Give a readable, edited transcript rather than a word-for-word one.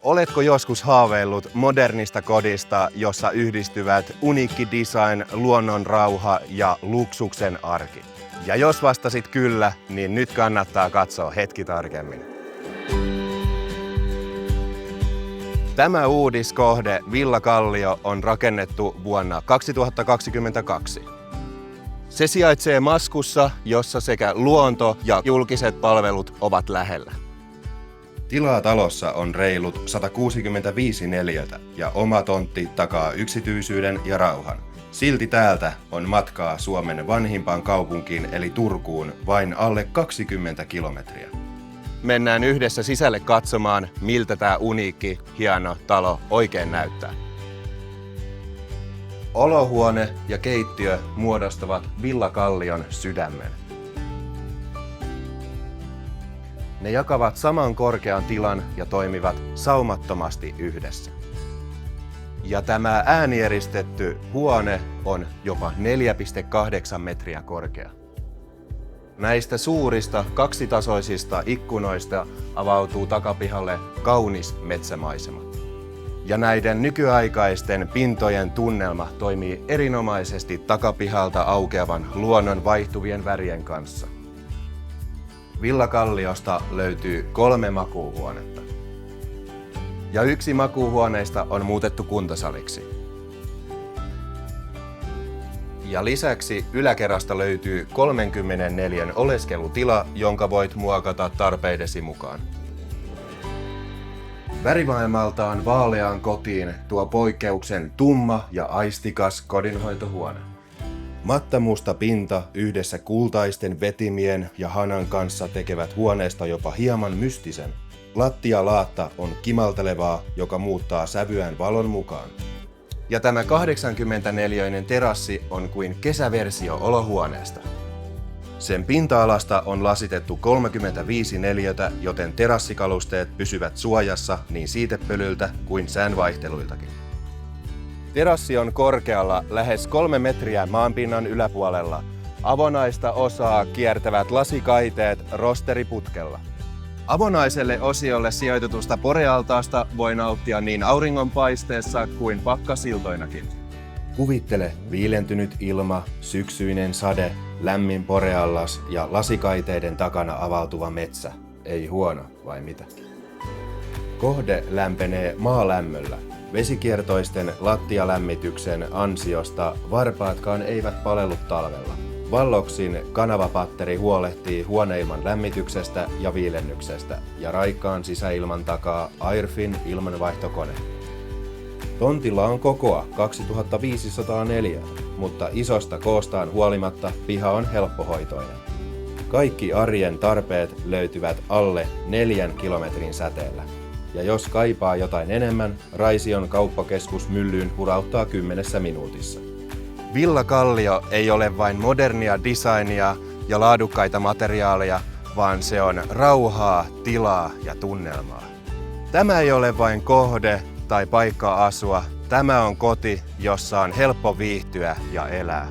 Oletko joskus haaveillut modernista kodista, jossa yhdistyvät uniikki design, luonnon rauha ja luksuksen arki? Ja jos vastasit kyllä, niin nyt kannattaa katsoa hetki tarkemmin. Tämä uudiskohde Villa Kallio on rakennettu vuonna 2022. Se sijaitsee Maskussa, jossa sekä luonto ja julkiset palvelut ovat lähellä. Tilaa talossa on reilut 165 neliötä ja oma tontti takaa yksityisyyden ja rauhan. Silti täältä on matkaa Suomen vanhimpaan kaupunkiin eli Turkuun vain alle 20 kilometriä. Mennään yhdessä sisälle katsomaan, miltä tämä uniikki, hieno talo oikein näyttää. Olohuone ja keittiö muodostavat Villa Kallion sydämen. Ne jakavat saman korkean tilan ja toimivat saumattomasti yhdessä. Ja tämä äänieristetty huone on jopa 4,8 metriä korkea. Näistä suurista kaksitasoisista ikkunoista avautuu takapihalle kaunis metsämaisema. Ja näiden nykyaikaisten pintojen tunnelma toimii erinomaisesti takapihalta aukeavan luonnon vaihtuvien värien kanssa. Villa Kalliosta löytyy 3 makuuhuonetta. Ja yksi makuuhuoneista on muutettu kuntosaliksi. Ja lisäksi yläkerrasta löytyy 34 oleskelutila, jonka voit muokata tarpeidesi mukaan. Värimaailmaltaan vaaleaan kotiin tuo poikkeuksen tumma ja aistikas kodinhoitohuone. Mattamusta pinta yhdessä kultaisten vetimien ja hanan kanssa tekevät huoneesta jopa hieman mystisen. Lattialaatta on kimaltelevaa, joka muuttaa sävyään valon mukaan. Ja tämä 80-neliöinen terassi on kuin kesäversio olohuoneesta. Sen pinta-alasta on lasitettu 35 neliötä, joten terassikalusteet pysyvät suojassa niin siitepölyltä kuin säänvaihteluiltakin. Terassi on korkealla lähes 3 metriä maanpinnan yläpuolella. Avonaista osaa kiertävät lasikaiteet rosteriputkella. Avonaiselle osiolle sijoitetusta porealtaasta voi nauttia niin auringonpaisteessa kuin pakkasiltoinakin. Kuvittele viilentynyt ilma, syksyinen sade, lämmin poreallas ja lasikaiteiden takana avautuva metsä. Ei huono, vai mitä? Kohde lämpenee maalämmöllä. Vesikiertoisten lattialämmityksen ansiosta varpaatkaan eivät palellu talvella. Valloksin kanavapatteri huolehtii huoneilman lämmityksestä ja viilennyksestä ja raikkaan sisäilman takaa Airfin ilmanvaihtokone. Tontilla on kokoa 2504, mutta isosta koostaan huolimatta piha on helppohoitoinen. Kaikki arjen tarpeet löytyvät alle 4 kilometrin säteellä. Ja jos kaipaa jotain enemmän, Raision kauppakeskus Myllyyn hurauttaa 10 minuutissa. Villa Kallio ei ole vain modernia designia ja laadukkaita materiaaleja, vaan se on rauhaa, tilaa ja tunnelmaa. Tämä ei ole vain kohde tai paikka asua, tämä on koti, jossa on helppo viihtyä ja elää.